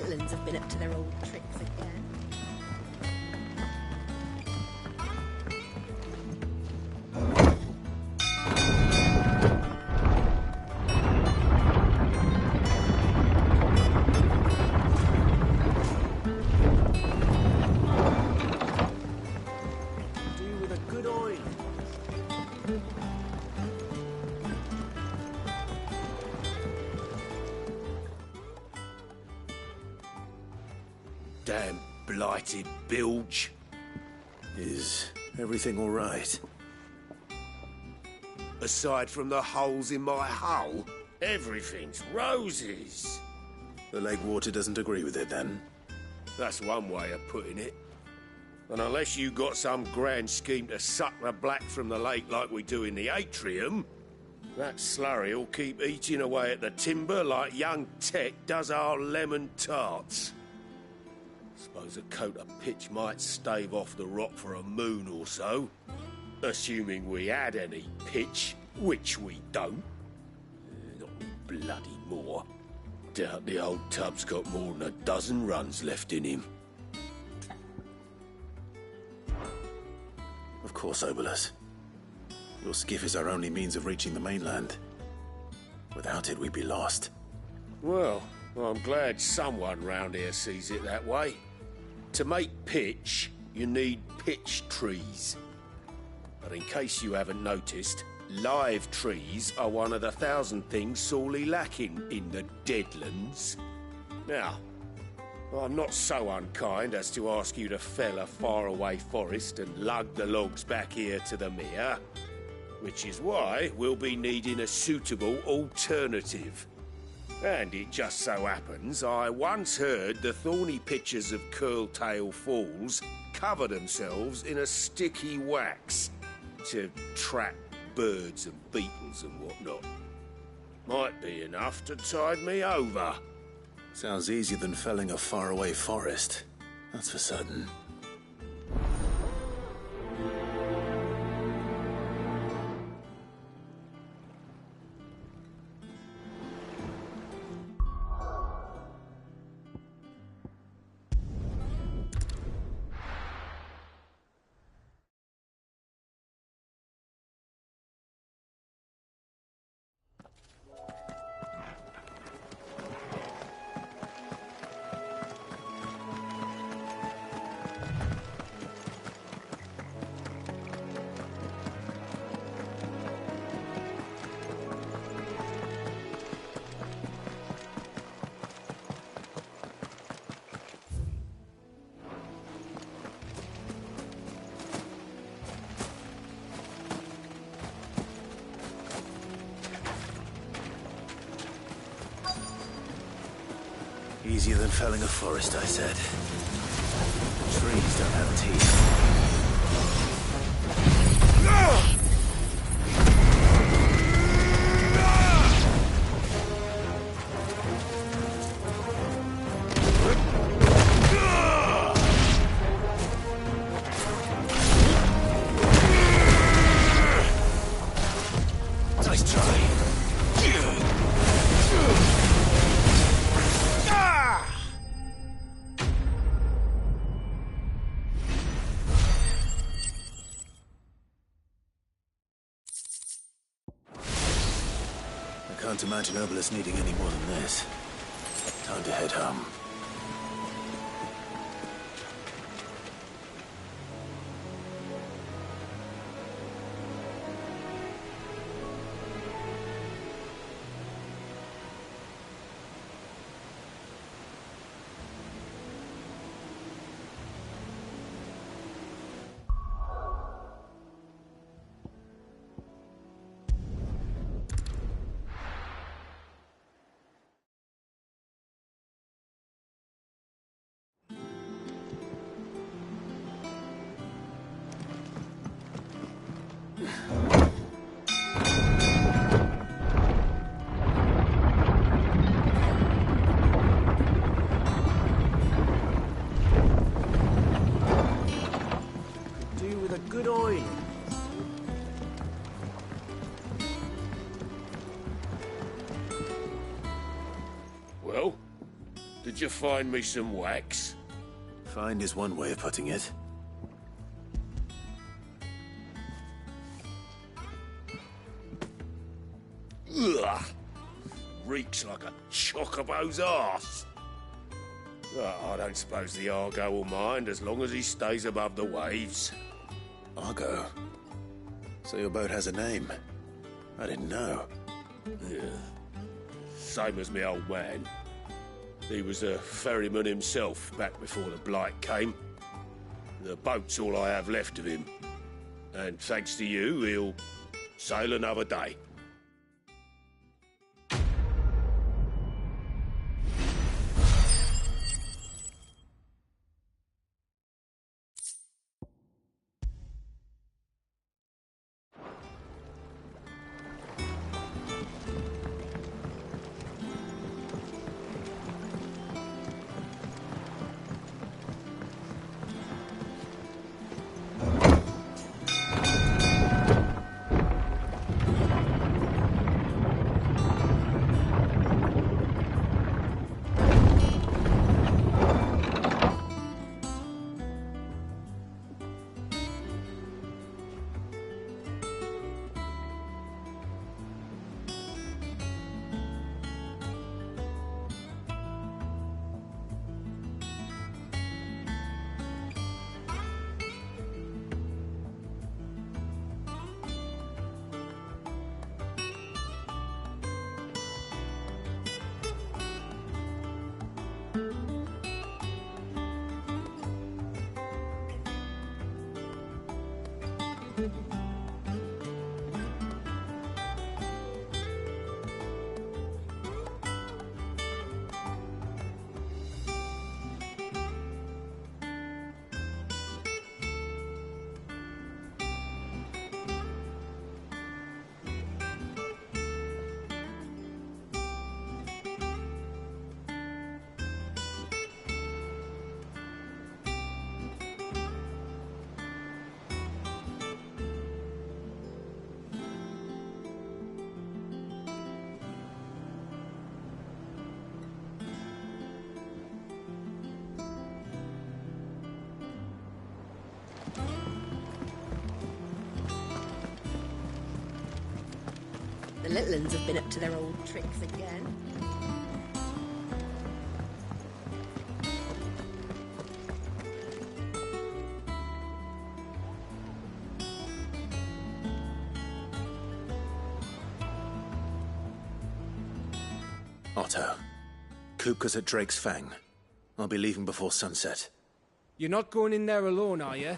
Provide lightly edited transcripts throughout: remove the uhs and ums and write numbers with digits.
Maitlands have been up to their old tricks again. Damn blighted bilge. Is everything all right? Aside from the holes in my hull, everything's roses. The lake water doesn't agree with it, then? That's one way of putting it. And unless you got some grand scheme to suck the black from the lake like we do in the atrium, that slurry'll keep eating away at the timber like young Tech does our lemon tarts. Suppose a coat of pitch might stave off the rock for a moon or so. Assuming we had any pitch, which we don't. Not bloody more. Doubt the old tub's got more than a dozen runs left in him. Of course, Obolus. Your skiff is our only means of reaching the mainland. Without it, we'd be lost. Well, I'm glad someone round here sees it that way. To make pitch, you need pitch trees. But in case you haven't noticed, live trees are one of the 1,000 things sorely lacking in the Deadlands. Now, I'm not so unkind as to ask you to fell a faraway forest and lug the logs back here to the mere, which is why we'll be needing a suitable alternative. And it just so happens I once heard the thorny pitchers of Curltail Falls cover themselves in a sticky wax to trap birds and beetles and whatnot. Might be enough to tide me over. Sounds easier than felling a faraway forest. That's for certain. Easier than felling a forest, I said. Trees don't have teeth. Nice try. Can't imagine Obolus needing any more than this. Time to head home. Good oil. Well, did you find me some wax? Find is one way of putting it. Ugh! Reeks like a chocobo's arse. I don't suppose the Argo will mind as long as he stays above the waves. Argo? So your boat has a name? I didn't know. Yeah. Same as me old man. He was a ferryman himself back before the Blight came. The boat's all I have left of him. And thanks to you, he'll sail another day. The little uns have been up to their old tricks again. Otto, Kupka's at Drake's Fang. I'll be leaving before sunset. You're not going in there alone, are you?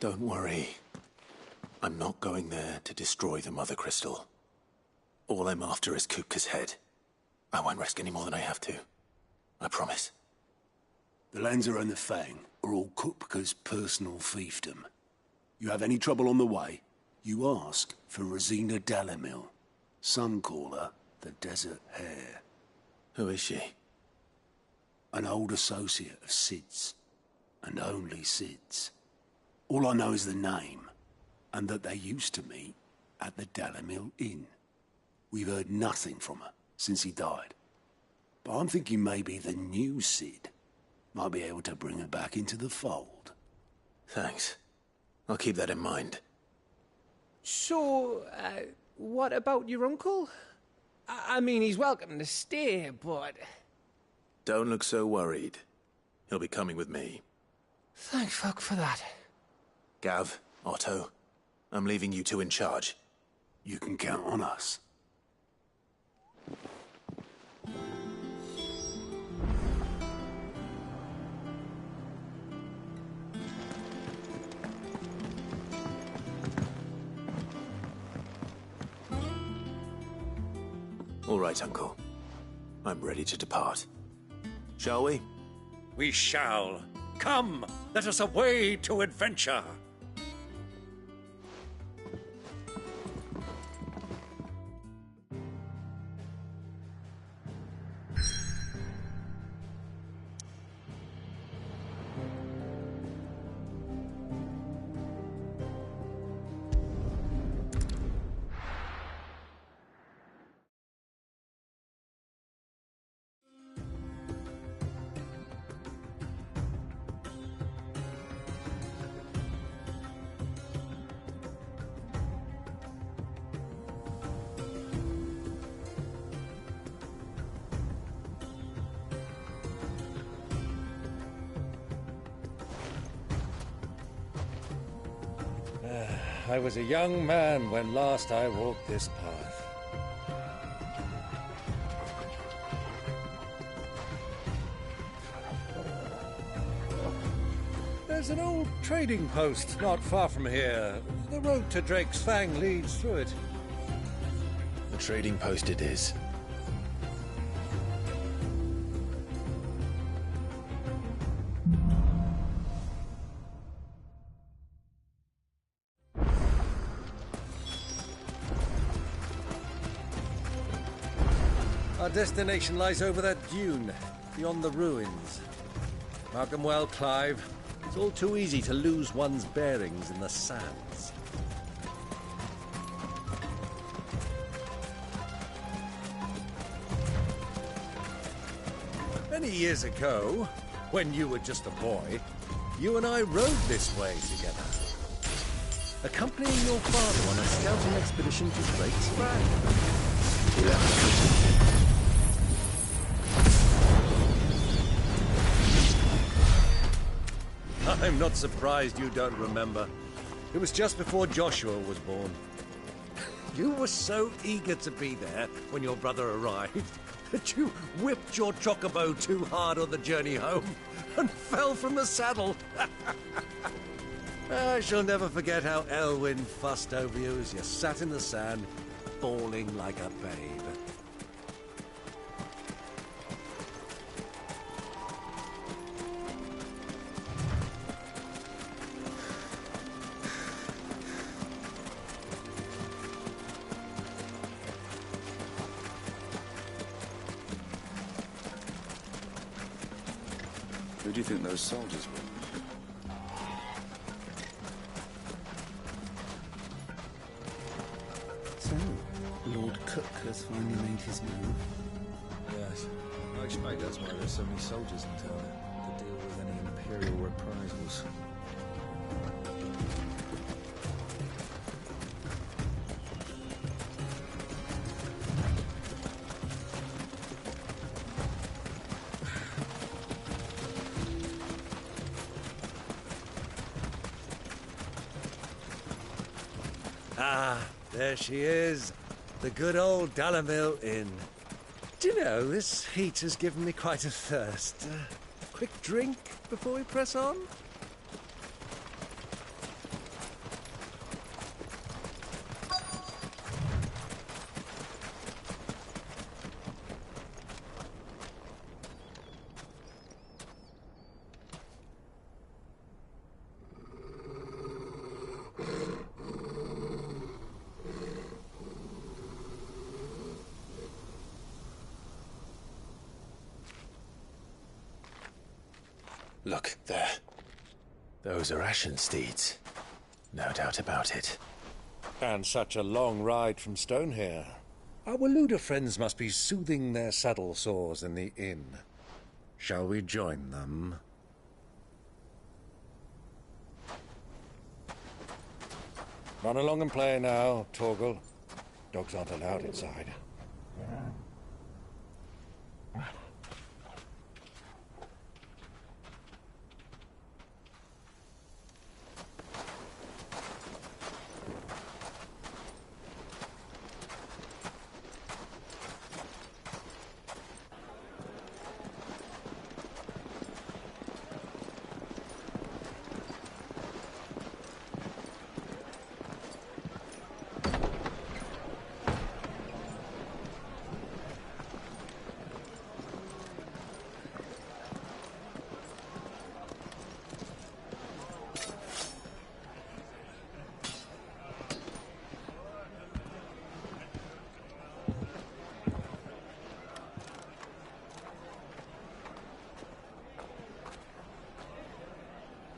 Don't worry. I'm not going there to destroy the Mother Crystal. All I'm after is Kupka's head. I won't risk any more than I have to. I promise. The Lancer and the Fang are all Kupka's personal fiefdom. You have any trouble on the way, you ask for Rosina Dalamil. Some call her the Desert Hare. Who is she? An old associate of Sid's, and only Sid's. All I know is the name, and that they used to meet at the Dalamil Inn. We've heard nothing from her since he died. But I'm thinking maybe the new Sid might be able to bring her back into the fold. Thanks. I'll keep that in mind. So, what about your uncle? I mean, he's welcome to stay, but... Don't look so worried. He'll be coming with me. Thank fuck for that. Gav, Otto, I'm leaving you two in charge. You can count on us. All right, Uncle. I'm ready to depart. Shall we? We shall. Come, let us away to adventure. I was a young man when last I walked this path. There's an old trading post not far from here. The road to Drake's Fang leads through it. The trading post it is. Our destination lies over that dune, beyond the ruins. Mark them well, Clive. It's all too easy to lose one's bearings in the sands. Many years ago, when you were just a boy, you and I rode this way together, accompanying your father on a scouting expedition to Drake's Fang. I'm not surprised you don't remember. It was just before Joshua was born. You were so eager to be there when your brother arrived that you whipped your chocobo too hard on the journey home and fell from the saddle. I shall never forget how Elwyn fussed over you as you sat in the sand, bawling like a babe. Who do you think those soldiers were? So, Lord Cook has finally made his move. Yes. I expect that's why there's so many soldiers in town, to deal with any Imperial reprisals. Ah, there she is. The good old Dalamil Inn. Do you know, this heat has given me quite a thirst. Quick drink before we press on? Look, there. Those are Ashen steeds. No doubt about it. And such a long ride from Stonehere. Our Waluda friends must be soothing their saddle sores in the inn. Shall we join them? Run along and play now, Torgal. Dogs aren't allowed inside.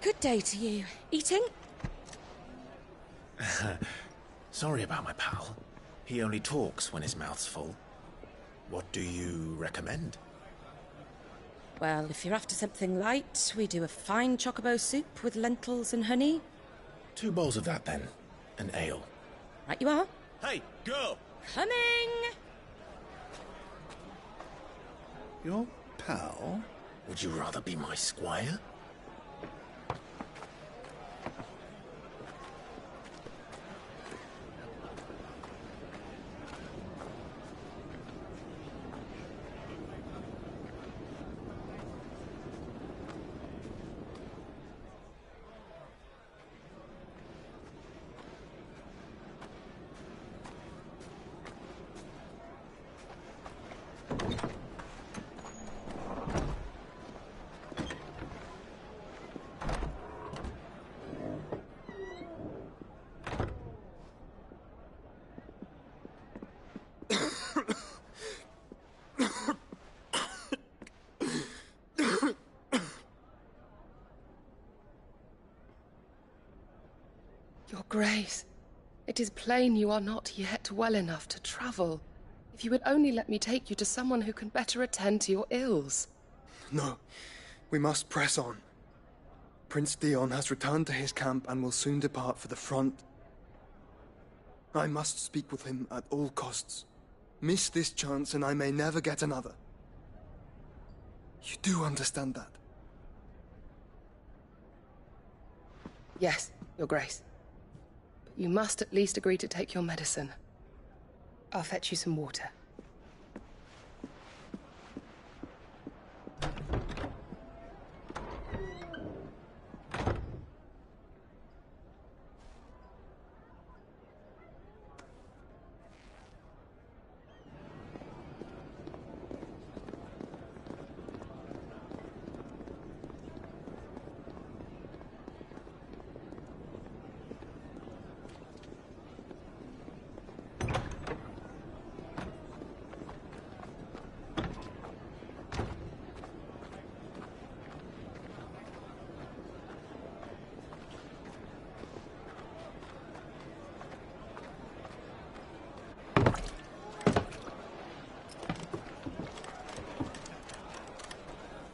Good day to you. Eating? Sorry about my pal. He only talks when his mouth's full. What do you recommend? Well, if you're after something light, we do a fine chocobo soup with lentils and honey. 2 bowls of that, then. An ale. Right you are. Hey, go! Coming! Your pal? Would you rather be my squire? Grace, it is plain you are not yet well enough to travel. If you would only let me take you to someone who can better attend to your ills. No, we must press on. Prince Theon has returned to his camp and will soon depart for the front. I must speak with him at all costs. Miss this chance and I may never get another. You do understand that? Yes, Your Grace. But you must at least agree to take your medicine. I'll fetch you some water.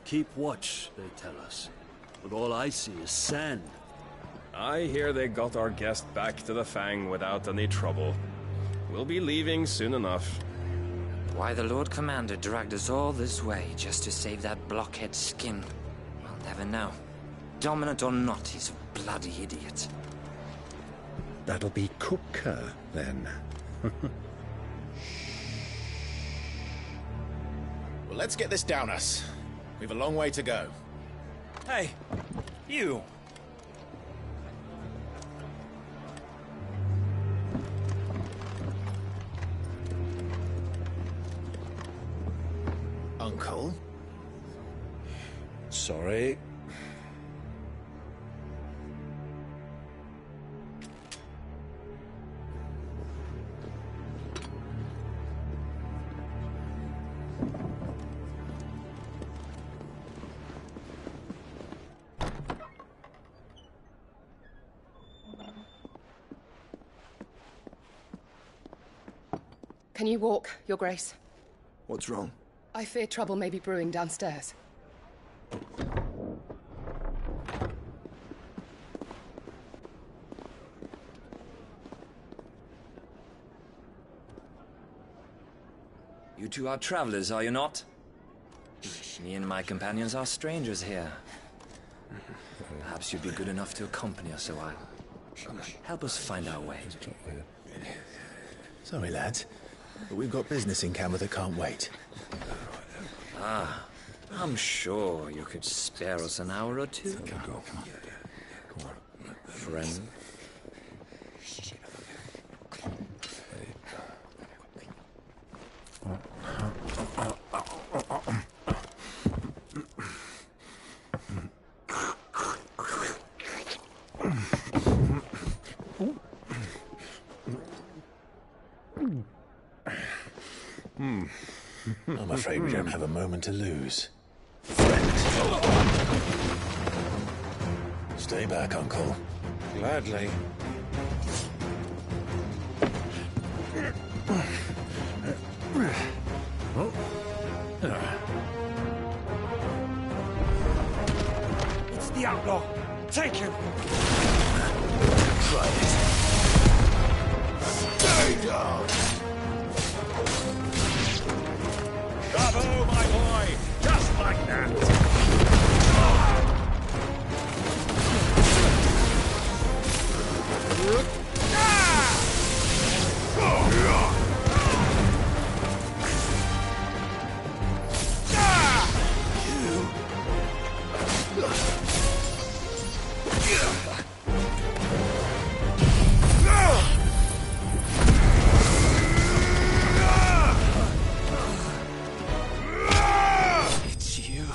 Keep watch, they tell us. But all I see is sand. I hear they got our guest back to the Fang without any trouble. We'll be leaving soon enough. Why the Lord Commander dragged us all this way just to save that blockhead skin, I'll never know. Dominant or not, he's a bloody idiot. That'll be Cooker, then. Well, let's get this down us. We've a long way to go. Hey, you! Uncle? Sorry. Can you walk, Your Grace? What's wrong? I fear trouble may be brewing downstairs. You two are travelers, are you not? Me and my companions are strangers here. Perhaps you'd be good enough to accompany us a while. Help us find our way. Sorry, lads, but we've got business in camera that can't wait. Ah, I'm sure you could spare us an hour or two. Come on. Friend. I'm afraid we don't have a moment to lose. Stay back, Uncle. Gladly. It's the outlaw! Take him! Try it. Stay down! Bravo, my boy! Just like that! It's you.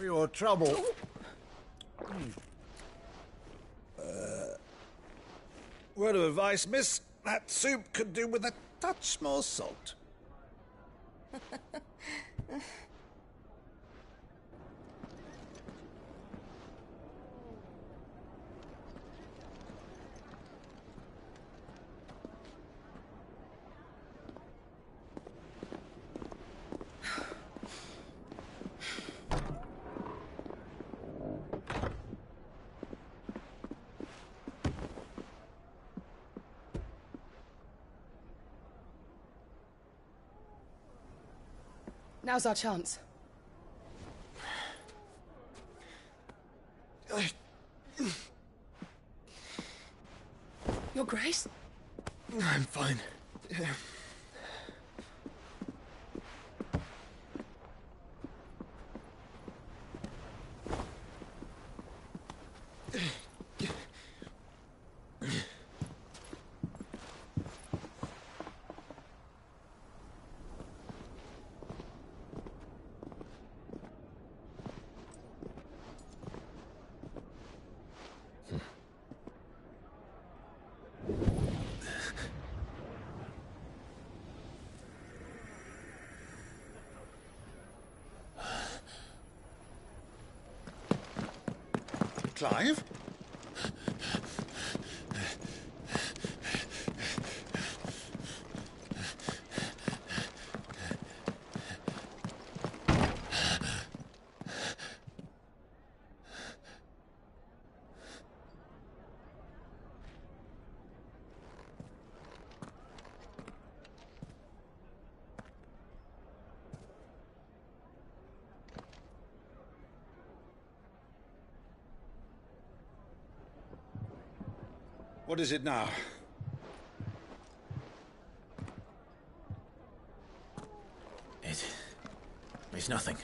your trouble. Word of advice, miss. That soup could do with a touch more salt. Now's our chance. Your Grace? I'm fine. Clive? What is it now? It's nothing.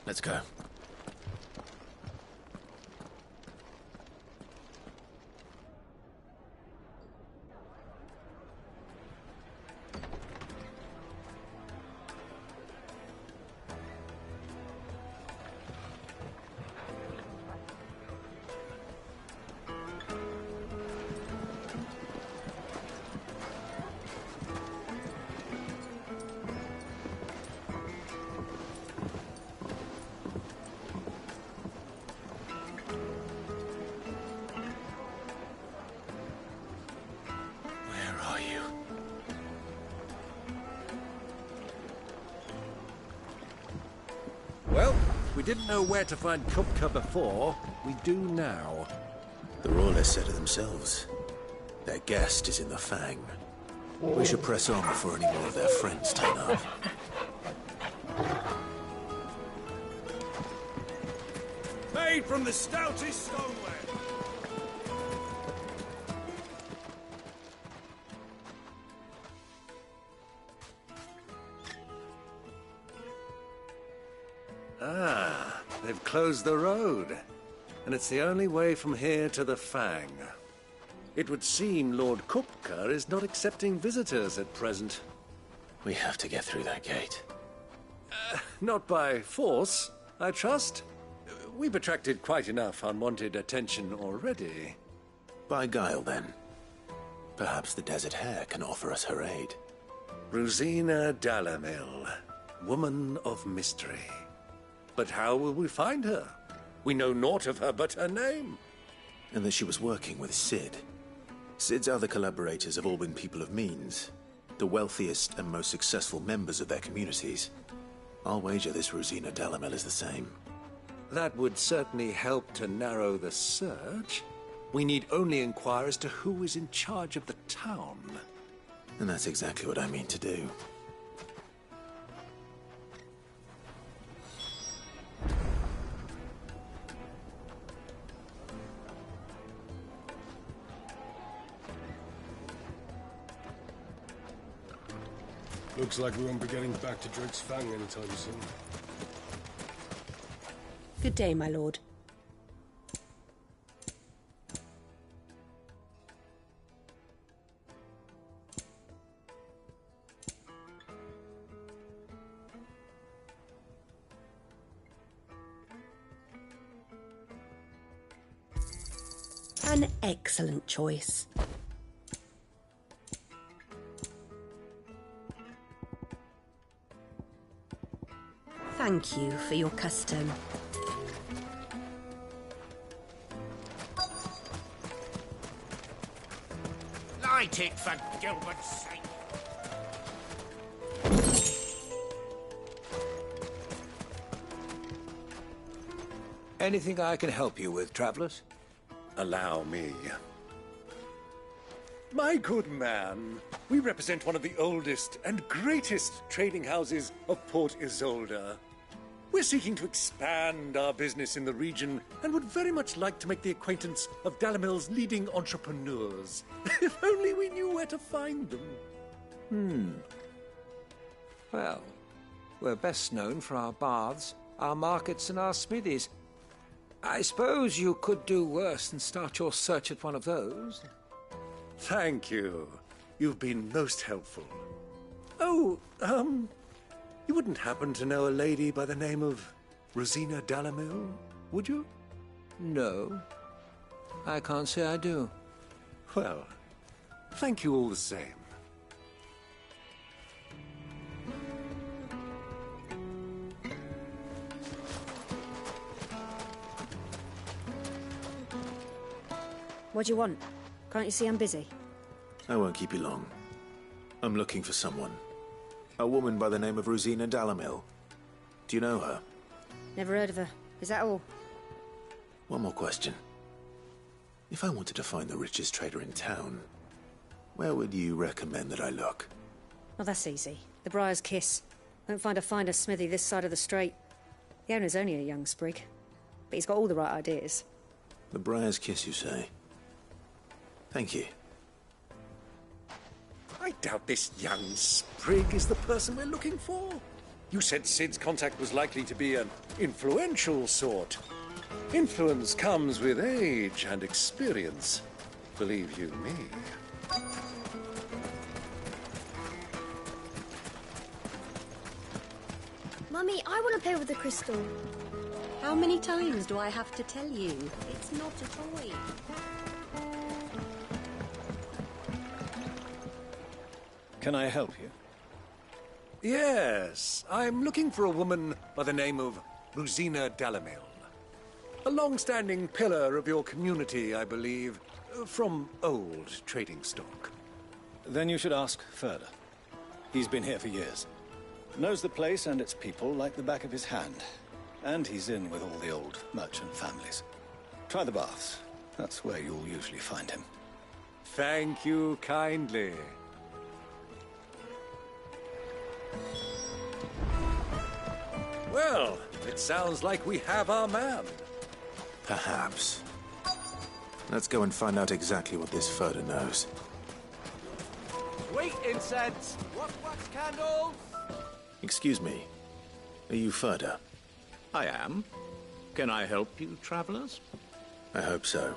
Let's go. Well, we didn't know where to find Kupka before. We do now. The Royalists said it themselves. Their guest is in the Fang. We should press on before any more of their friends turn up. Made from the stoutest stoneware. Ah, they've closed the road. And it's the only way from here to the Fang. It would seem Lord Kupka is not accepting visitors at present. We have to get through that gate. Not by force, I trust. We've attracted quite enough unwanted attention already. By guile, then. Perhaps the Desert Hare can offer us her aid. Rosina Dalamil, woman of mystery. But how will we find her? We know naught of her but her name. And that she was working with Sid. Sid's other collaborators have all been people of means, the wealthiest and most successful members of their communities. I'll wager this Rosina Dalamil is the same. That would certainly help to narrow the search. We need only inquire as to who is in charge of the town. And that's exactly what I mean to do. Looks like we won't be getting back to Drake's Fang anytime soon. Good day, my lord. An excellent choice. Thank you for your custom. Light it, for Gilbert's sake. Anything I can help you with, travelers? Allow me. My good man, we represent one of the oldest and greatest trading houses of Port Isolde. We're seeking to expand our business in the region and would very much like to make the acquaintance of Dalamil's leading entrepreneurs. If only we knew where to find them. Well, we're best known for our baths, our markets, and our smithies. I suppose you could do worse than start your search at one of those. Thank you. You've been most helpful. Oh, you wouldn't happen to know a lady by the name of Rosina Dalamil, would you? No, I can't say I do. Well, thank you all the same. What do you want? Can't you see I'm busy? I won't keep you long. I'm looking for someone. A woman by the name of Rosina Dalamil. Do you know her? Never heard of her. Is that all? One more question. If I wanted to find the richest trader in town, where would you recommend that I look? Oh, that's easy. The Briar's Kiss. Won't find a finer smithy this side of the strait. The owner's only a young sprig, but he's got all the right ideas. The Briar's Kiss, you say? Thank you. I doubt this young sprig is the person we're looking for. You said Sid's contact was likely to be an influential sort. Influence comes with age and experience. Believe you me. Mummy, I want to play with the crystal. How many times do I have to tell you? It's not a toy. Can I help you? Yes, I'm looking for a woman by the name of Rosina Dalamil. A long-standing pillar of your community, I believe, from old trading stock. Then you should ask further. He's been here for years. Knows the place and its people like the back of his hand. And he's in with all the old merchant families. Try the baths. That's where you'll usually find him. Thank you kindly. Well, it sounds like we have our man. Perhaps. Let's go and find out exactly what this Furder knows. Sweet incense! Wax candles! Excuse me. Are you Furder? I am. Can I help you, travelers? I hope so.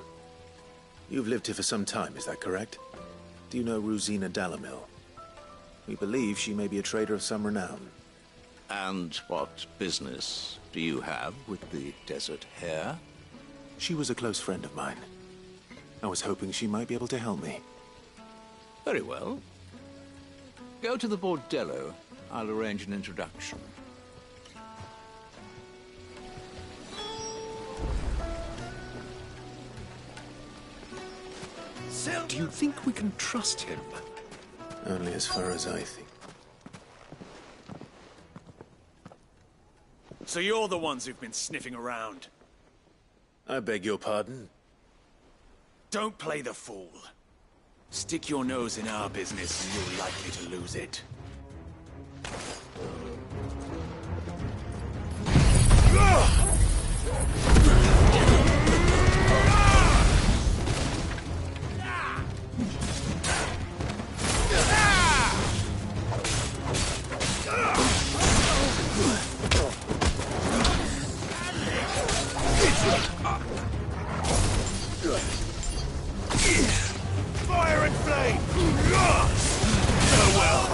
You've lived here for some time, is that correct? Do you know Rosina Dalamil? We believe she may be a trader of some renown. And what business do you have with the desert hare? She was a close friend of mine. I was hoping she might be able to help me. Very well. Go to the bordello. I'll arrange an introduction. Do you think we can trust him? Only as far as I think. So you're the ones who've been sniffing around? I beg your pardon? Don't play the fool. Stick your nose in our business and you're likely to lose it. Fire and flame! Farewell!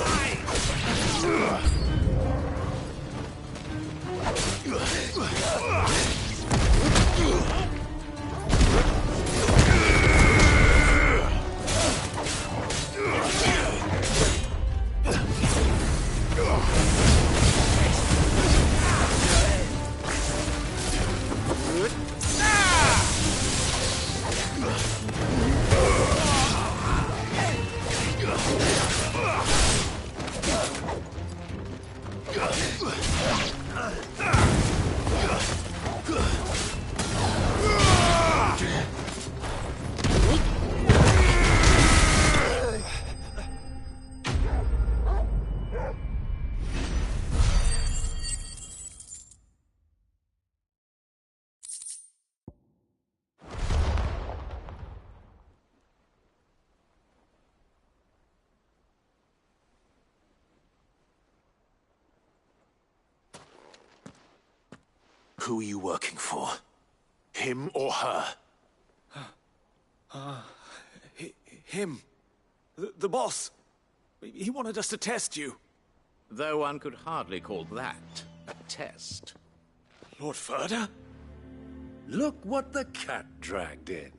Who are you working for? Him or her? Him. The boss. He wanted us to test you. Though one could hardly call that a test. Lord Ferda? Look what the cat dragged in.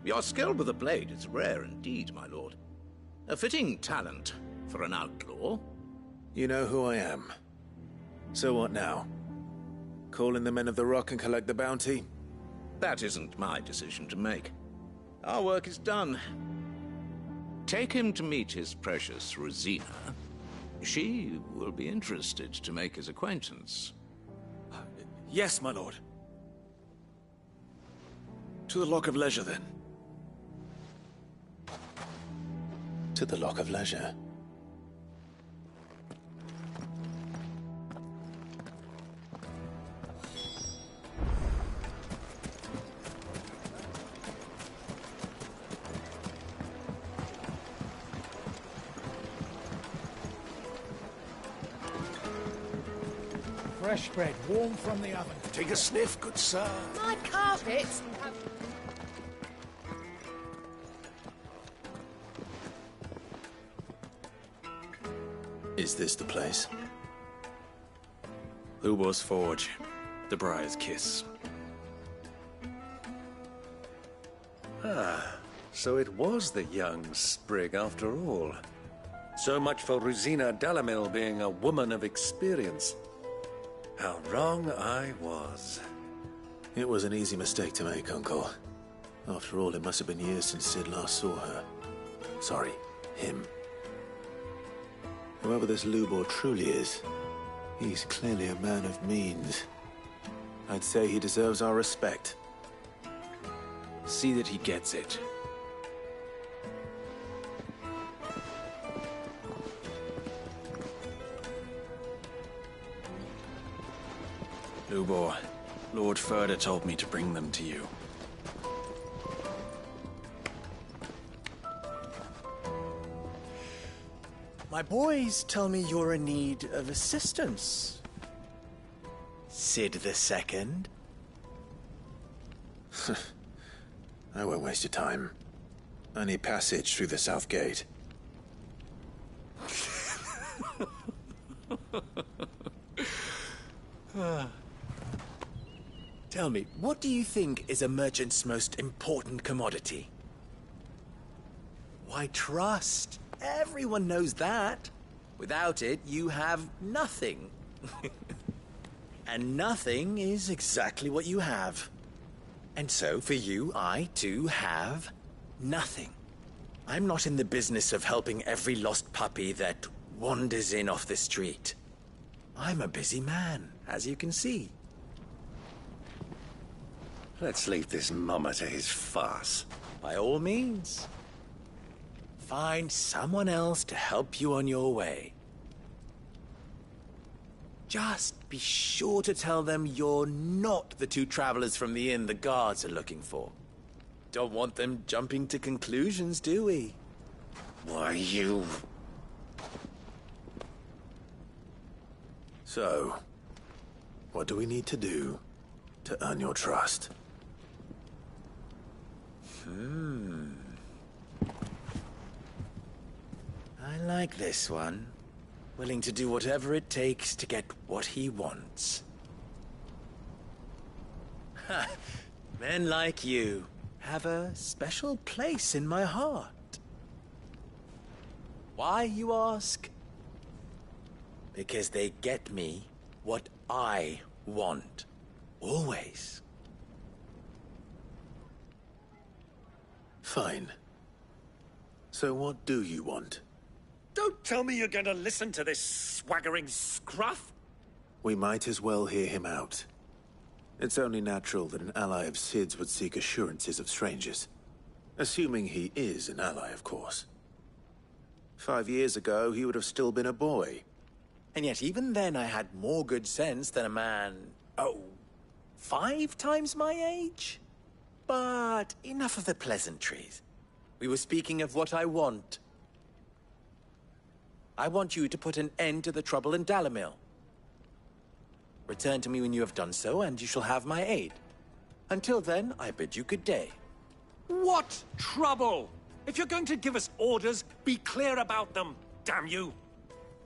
Your skill with the blade is rare indeed, my lord. A fitting talent for an outlaw. You know who I am. So what now? Call in the Men of the Rock and collect the bounty? That isn't my decision to make. Our work is done. Take him to meet his precious Rosina. She will be interested to make his acquaintance. Yes, my lord. To the Lock of Leisure, then. To the Lock of Leisure. Fresh bread, warm from the oven. Take a sniff, good sir. My carpets! Is this the place? Lubor's Forge. The Briar's Kiss. Ah, so it was the young sprig after all. So much for Rosina Dalamil being a woman of experience. How wrong I was. It was an easy mistake to make, Uncle. After all, it must have been years since Sid last saw her. Sorry, him. Whoever this Lubor truly is, he's clearly a man of means. I'd say he deserves our respect. See that he gets it. Lubor, Lord Ferda told me to bring them to you. My boys tell me you're in need of assistance. Sid the Second. I won't waste your time. I need passage through the south gate. Tell me, what do you think is a merchant's most important commodity? Why, trust. Everyone knows that. Without it, you have nothing. And nothing is exactly what you have. And so, for you, I, too, have nothing. I'm not in the business of helping every lost puppy that wanders in off the street. I'm a busy man, as you can see. Let's leave this mummer to his farce. By all means. Find someone else to help you on your way. Just be sure to tell them you're not the two travelers from the inn the guards are looking for. Don't want them jumping to conclusions, do we? Why, you... So, what do we need to do to earn your trust? I like this one. Willing to do whatever it takes to get what he wants. Ha! Men like you have a special place in my heart. Why, you ask? Because they get me what I want. Always. Fine. So what do you want? Don't tell me you're going to listen to this swaggering scruff! We might as well hear him out. It's only natural that an ally of Sid's would seek assurances of strangers. Assuming he is an ally, of course. 5 years ago, he would have still been a boy. And yet even then I had more good sense than a man, 5 times my age? But enough of the pleasantries. We were speaking of what I want. I want you to put an end to the trouble in Dalamil. Return to me when you have done so, and you shall have my aid. Until then, I bid you good day. What trouble? If you're going to give us orders, be clear about them, damn you!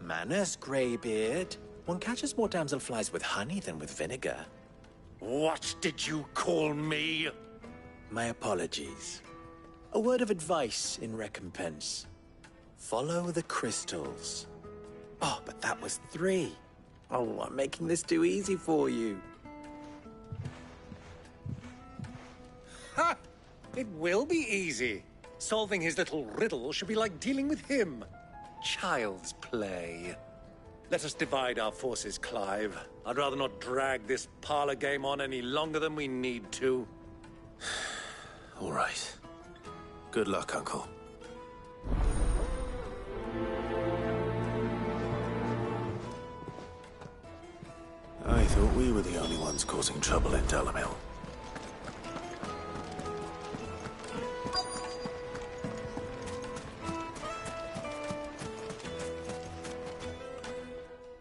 Manners, Greybeard. One catches more damselflies with honey than with vinegar. What did you call me? My apologies. A word of advice in recompense. Follow the crystals. Oh, but that was 3. Oh, I'm making this too easy for you. Ha! It will be easy. Solving his little riddle should be like dealing with him. Child's play. Let us divide our forces, Clive. I'd rather not drag this parlor game on any longer than we need to. All right. Good luck, Uncle. I thought we were the only ones causing trouble in Delamil.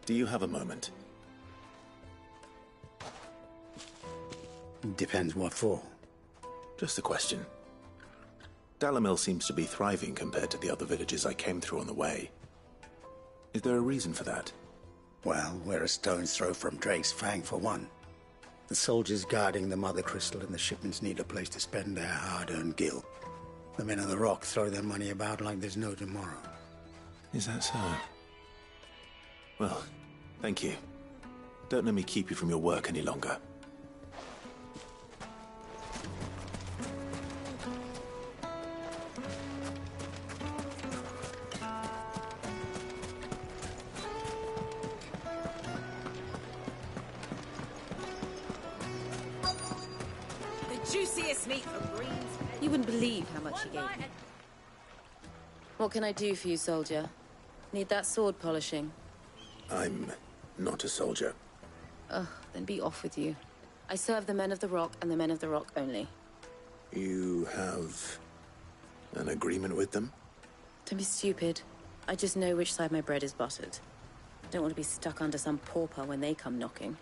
Do you have a moment? Depends what for. Just a question. Delamil seems to be thriving compared to the other villages I came through on the way. Is there a reason for that? Well, we're a stone's throw from Drake's Fang, for one. The soldiers guarding the Mother Crystal and the shipments need a place to spend their hard-earned gil. The men of the Rock throw their money about like there's no tomorrow. Is that so? Well, thank you. Don't let me keep you from your work any longer. Juiciest meat from Greens. You wouldn't believe how much he gave me. What can I do for you, soldier? Need that sword polishing? I'm not a soldier. Ugh, then be off with you. I serve the men of the Rock and the men of the Rock only. You have an agreement with them? Don't be stupid. I just know which side my bread is buttered. Don't want to be stuck under some pauper when they come knocking.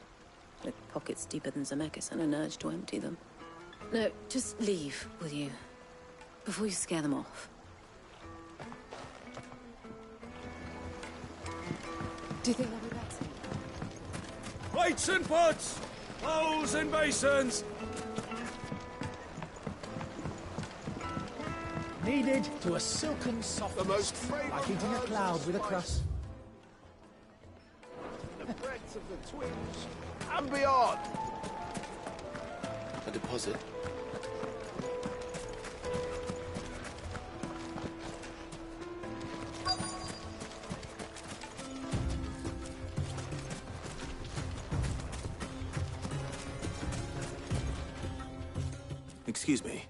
With pockets deeper than Zemeckis and an urge to empty them. No, just leave, will you? Before you scare them off. Do you think they'll be better? Plates and pots! Bowls and basins! Kneaded to a silken softness, like eating a cloud with a crust. The breadth of the twins and beyond. A deposit? Excuse me.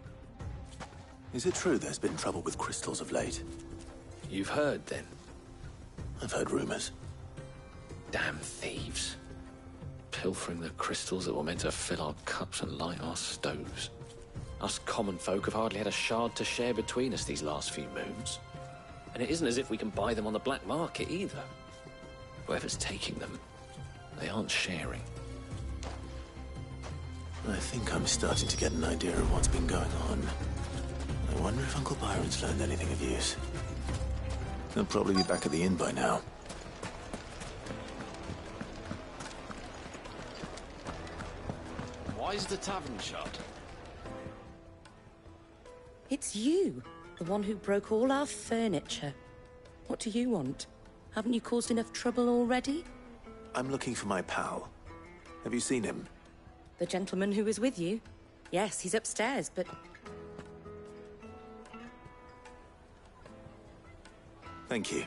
Is it true there's been trouble with crystals of late? You've heard, then? I've heard rumors. Damn thieves. Pilfering the crystals that were meant to fill our cups and light our stoves. Us common folk have hardly had a shard to share between us these last few moons. And it isn't as if we can buy them on the black market either. Whoever's taking them, they aren't sharing. I think I'm starting to get an idea of what's been going on. I wonder if Uncle Byron's learned anything of use. He'll probably be back at the inn by now. Why is the tavern shut? It's you, the one who broke all our furniture. What do you want? Haven't you caused enough trouble already? I'm looking for my pal. Have you seen him? The gentleman who was with you? Yes, he's upstairs, but... Thank you.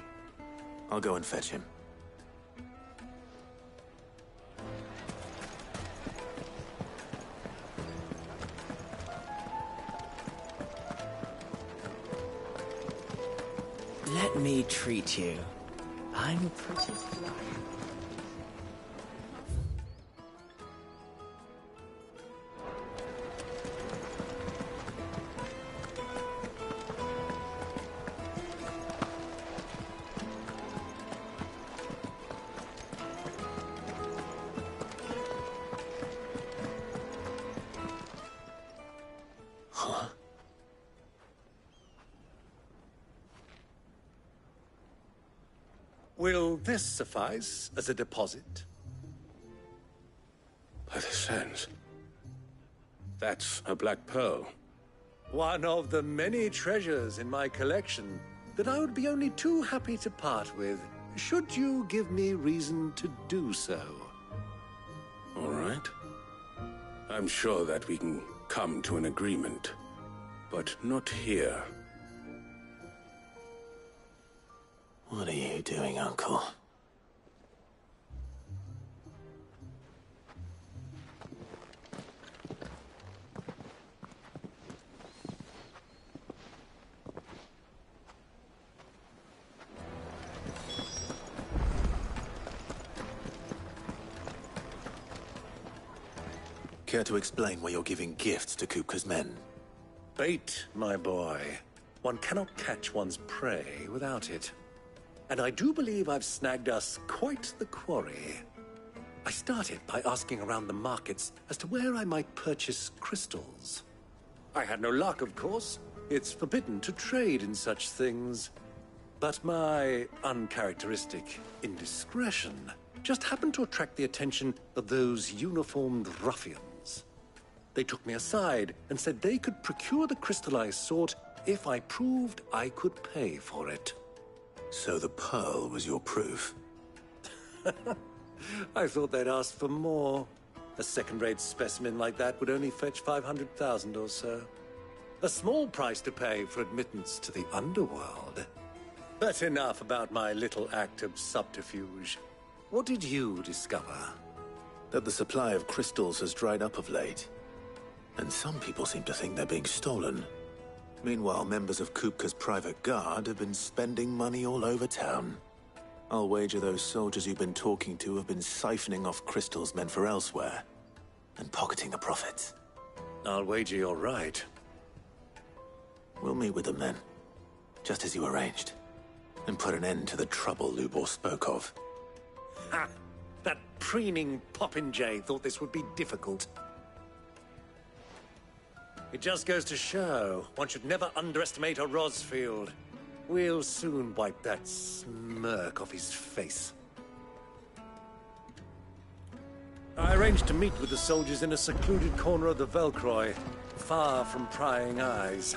I'll go and fetch him. Let me treat you. I'm pretty fly. Huh? Will this suffice as a deposit? By the sands. That's a black pearl. One of the many treasures in my collection that I would be only too happy to part with, should you give me reason to do so. All right. I'm sure that we can come to an agreement, but not here. What are you doing, Uncle? Care to explain why you're giving gifts to Kupka's men? Bait, my boy. One cannot catch one's prey without it. And I do believe I've snagged us quite the quarry. I started by asking around the markets as to where I might purchase crystals. I had no luck, of course. It's forbidden to trade in such things. But my uncharacteristic indiscretion just happened to attract the attention of those uniformed ruffians. They took me aside and said they could procure the crystal I sought if I proved I could pay for it. So the pearl was your proof? I thought they'd ask for more. A second-rate specimen like that would only fetch 500,000 or so. A small price to pay for admittance to the underworld. But enough about my little act of subterfuge. What did you discover? That the supply of crystals has dried up of late. And some people seem to think they're being stolen. Meanwhile, members of Kupka's private guard have been spending money all over town. I'll wager those soldiers you've been talking to have been siphoning off crystals meant for elsewhere, and pocketing the profits. I'll wager you're right. We'll meet with them then, just as you arranged, and put an end to the trouble Lubor spoke of. Ha! That preening popinjay thought this would be difficult. It just goes to show, one should never underestimate a Rosfield. We'll soon wipe that smirk off his face. I arranged to meet with the soldiers in a secluded corner of the Velcroy, far from prying eyes.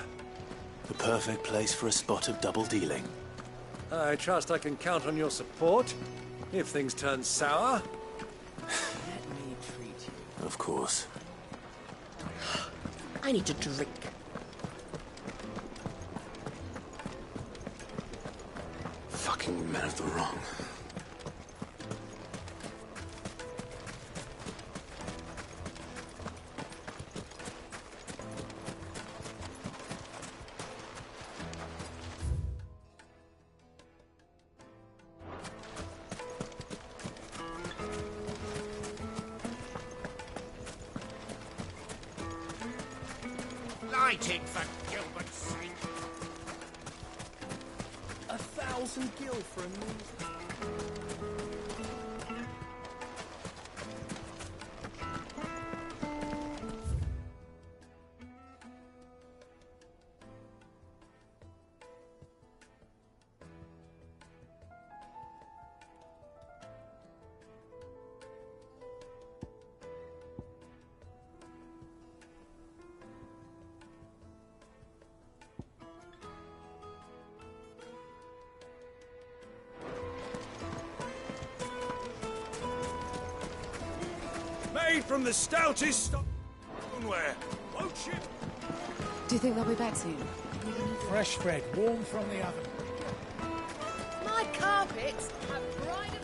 The perfect place for a spot of double dealing. I trust I can count on your support, if things turn sour. Let me treat you. Of course. I need to drink. Fucking men of the wrong. Light it, for Gilbert's sake! 1,000 gil for a move. Made from the stoutest stoneware, won't you? Do you think they'll be back soon? Fresh bread, warm from the oven. My carpets have bride and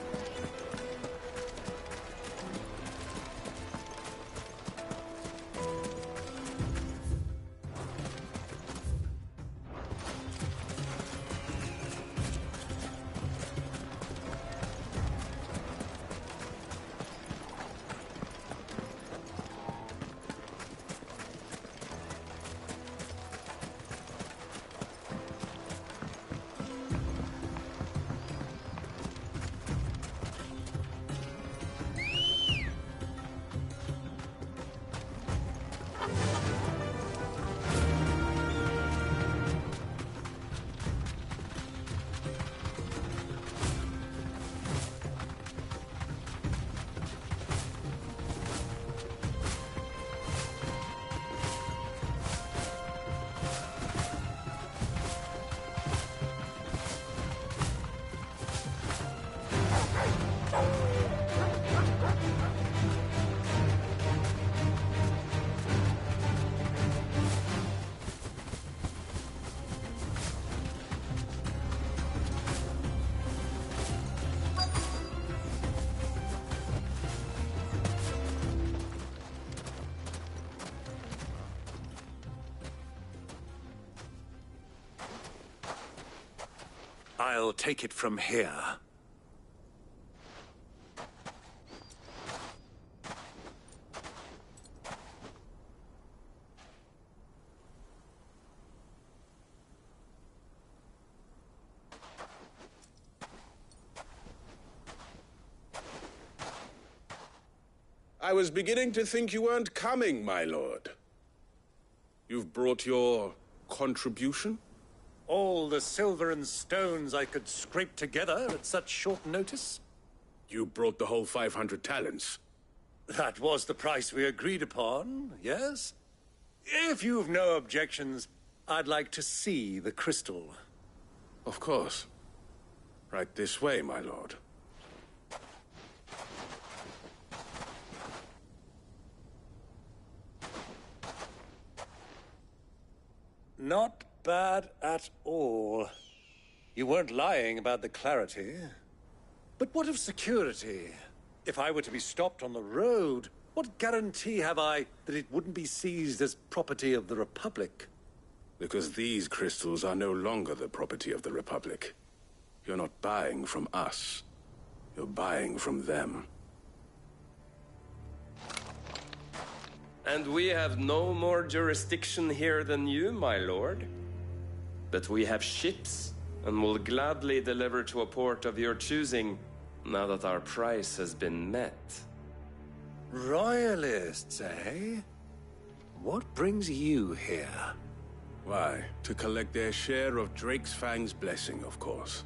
I'll take it from here. I was beginning to think you weren't coming, my lord. You've brought your contribution? All the silver and stones I could scrape together at such short notice? You brought the whole 500 talents. That was the price we agreed upon, yes? If you've no objections, I'd like to see the crystal. Of course. Right this way, my lord. Not bad at all. You weren't lying about the clarity. But what of security? If I were to be stopped on the road, what guarantee have I that it wouldn't be seized as property of the Republic? Because these crystals are no longer the property of the Republic. You're not buying from us. You're buying from them. And we have no more jurisdiction here than you, my lord. But we have ships, and will gladly deliver to a port of your choosing, now that our price has been met. Royalists, eh? What brings you here? Why, to collect their share of Drake's Fang's blessing, of course.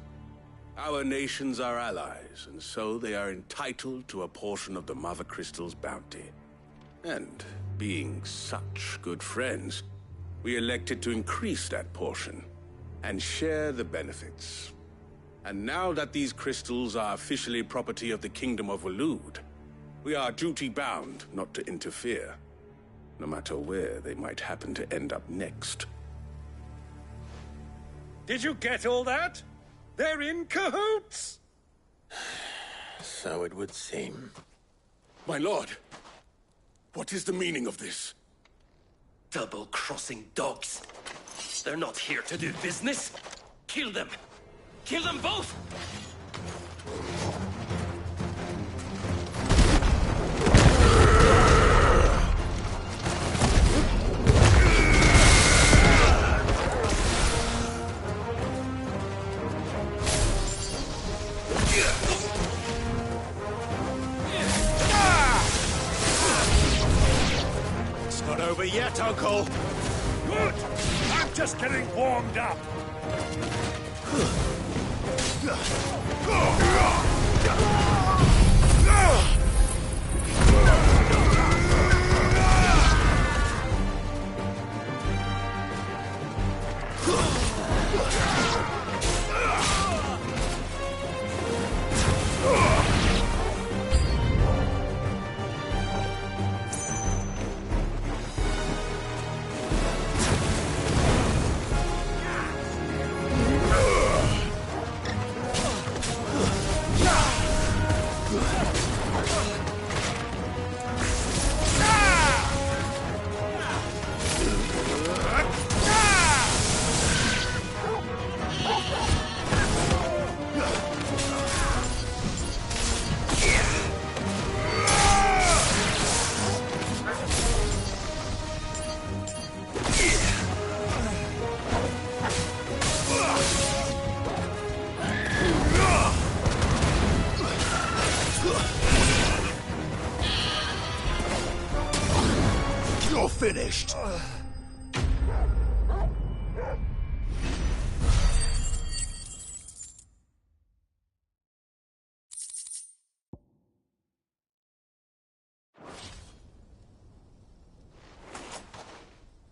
Our nations are allies, and so they are entitled to a portion of the Mother Crystal's bounty. And, being such good friends, we elected to increase that portion and share the benefits. And now that these crystals are officially property of the Kingdom of Waloed, we are duty-bound not to interfere, no matter where they might happen to end up next. Did you get all that? They're in cahoots! So it would seem. My lord, what is the meaning of this? Double-crossing dogs. They're not here to do business. Kill them. Kill them both! It's not over yet, Uncle. Good! I'm just getting warmed up. You're finished.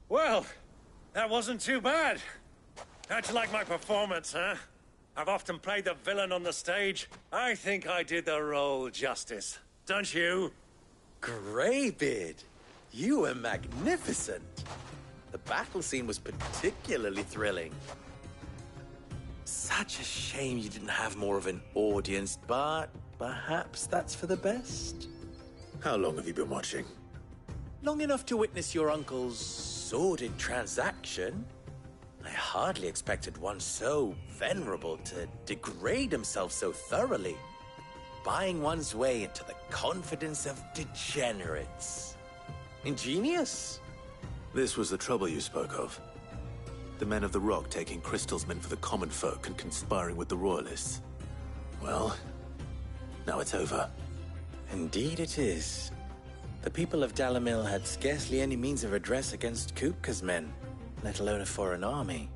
Well, that wasn't too bad. How'd you like my performance, huh? I've often played the villain on the stage. I think I did the role justice. Don't you? Greybeard, you were magnificent. The battle scene was particularly thrilling. Such a shame you didn't have more of an audience, but perhaps that's for the best. How long have you been watching? Long enough to witness your uncle's sordid transaction. I hardly expected one so venerable to degrade himself so thoroughly. Buying one's way into the confidence of degenerates. Ingenious. This was the trouble you spoke of. The men of the Rock taking crystals meant for the common folk and conspiring with the Royalists. Well, now it's over. Indeed it is. The people of Dalamil had scarcely any means of redress against Kupka's men, let alone a foreign army.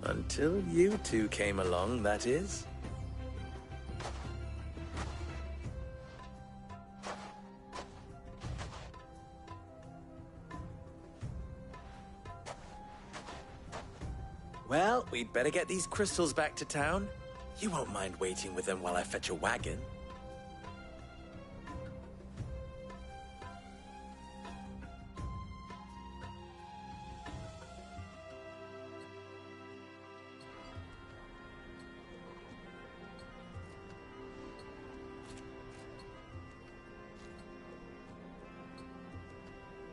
Until you two came along, that is. Well, we'd better get these crystals back to town. You won't mind waiting with them while I fetch a wagon.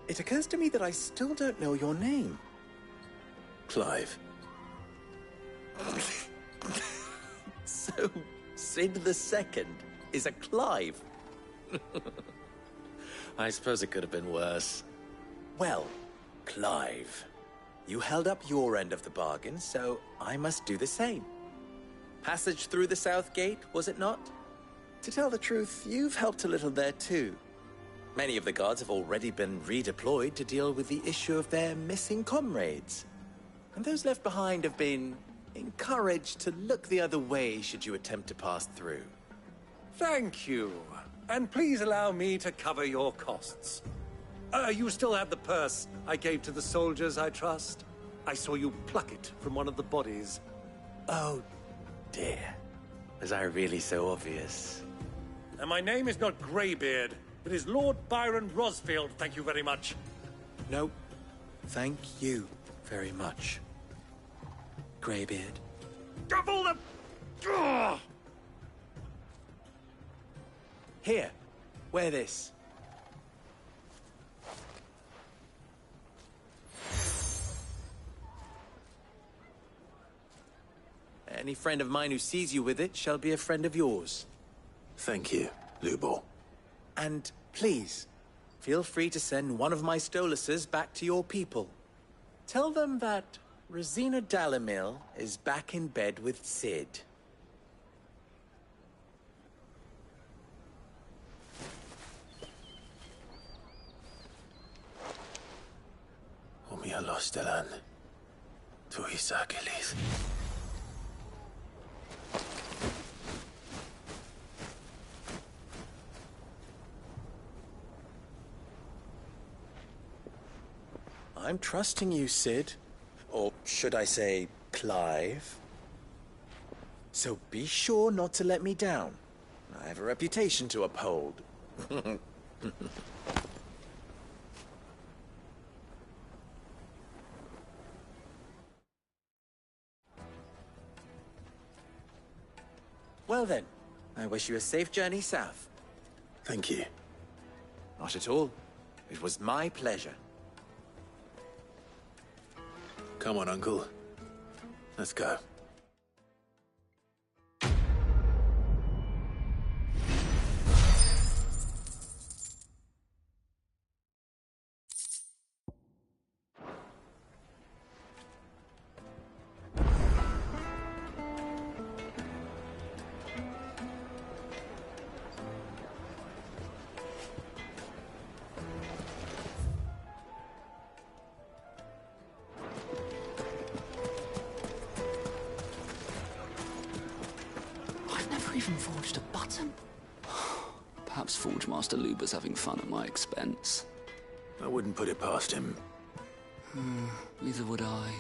It occurs to me that I still don't know your name. Clive. So, Sid the Second is a Clive? I suppose it could have been worse. Well, Clive, you held up your end of the bargain, so I must do the same. Passage through the South Gate, was it not? To tell the truth, you've helped a little there too. Many of the guards have already been redeployed to deal with the issue of their missing comrades. And those left behind have been encouraged to look the other way should you attempt to pass through. Thank you. And please allow me to cover your costs. You still have the purse I gave to the soldiers, I trust? I saw you pluck it from one of the bodies. Oh, dear. Was I really so obvious? And my name is not Greybeard. It is Lord Byron Rosfield, thank you very much. No, thank you very much. Greybeard. Double the... Ugh! Here, wear this. Any friend of mine who sees you with it shall be a friend of yours. Thank you, Lubor. And please, feel free to send one of my Stoluses back to your people. Tell them that Rosina Dalamil is back in bed with Sid. Umia Lostelan. Tu Isakelis. I'm trusting you, Sid. Or should I say, Clive? So be sure not to let me down. I have a reputation to uphold. Well then, I wish you a safe journey south. Thank you. Not at all. It was my pleasure. Come on, Uncle. Let's go. Even forged a button? Perhaps Forge Master Luber's having fun at my expense. I wouldn't put it past him. Neither would I.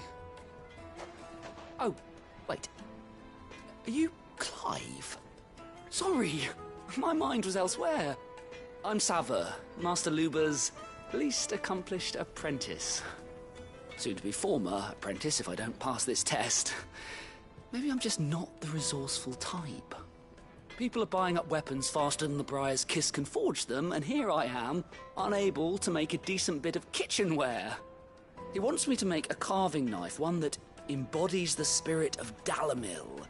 Oh, wait. Are you Clive? Sorry, my mind was elsewhere. I'm Sava, Master Luber's least accomplished apprentice. Soon to be former apprentice if I don't pass this test. Maybe I'm just not the resourceful type. People are buying up weapons faster than the Briar's Kiss can forge them, and here I am, unable to make a decent bit of kitchenware. He wants me to make a carving knife, one that embodies the spirit of Dalamil.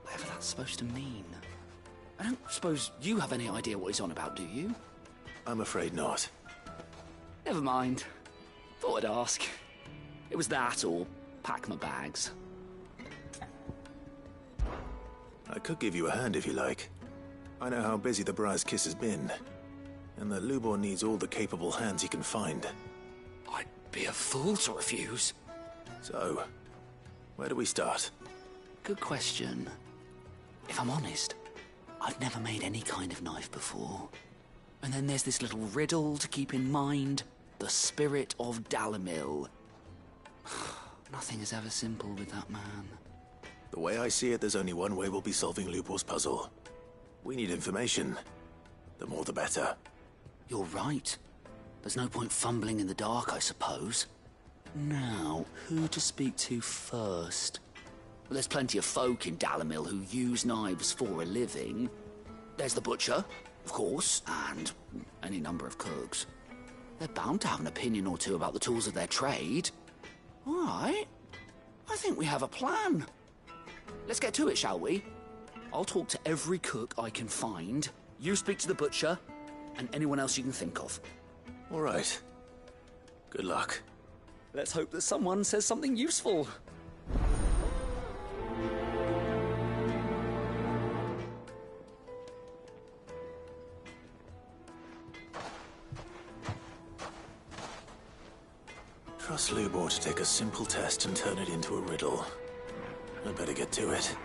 Whatever that's supposed to mean. I don't suppose you have any idea what he's on about, do you? I'm afraid not. Never mind. Thought I'd ask. It was that or pack my bags. I could give you a hand if you like. I know how busy the Briar's Kiss has been, and that Lubor needs all the capable hands he can find. I'd be a fool to refuse. So, where do we start? Good question. If I'm honest, I've never made any kind of knife before. And then there's this little riddle to keep in mind. The spirit of Dalamil. Nothing is ever simple with that man. The way I see it, there's only one way we'll be solving Lubor's puzzle. We need information. The more the better. You're right. There's no point fumbling in the dark, I suppose. Now, who to speak to first? Well, there's plenty of folk in Dalamil who use knives for a living. There's the butcher, of course, and any number of cooks. They're bound to have an opinion or two about the tools of their trade. All right. I think we have a plan. Let's get to it, shall we? I'll talk to every cook I can find. You speak to the butcher, and anyone else you can think of. All right. Good luck. Let's hope that someone says something useful. Trust Lubor to take a simple test and turn it into a riddle. I'd better get to it.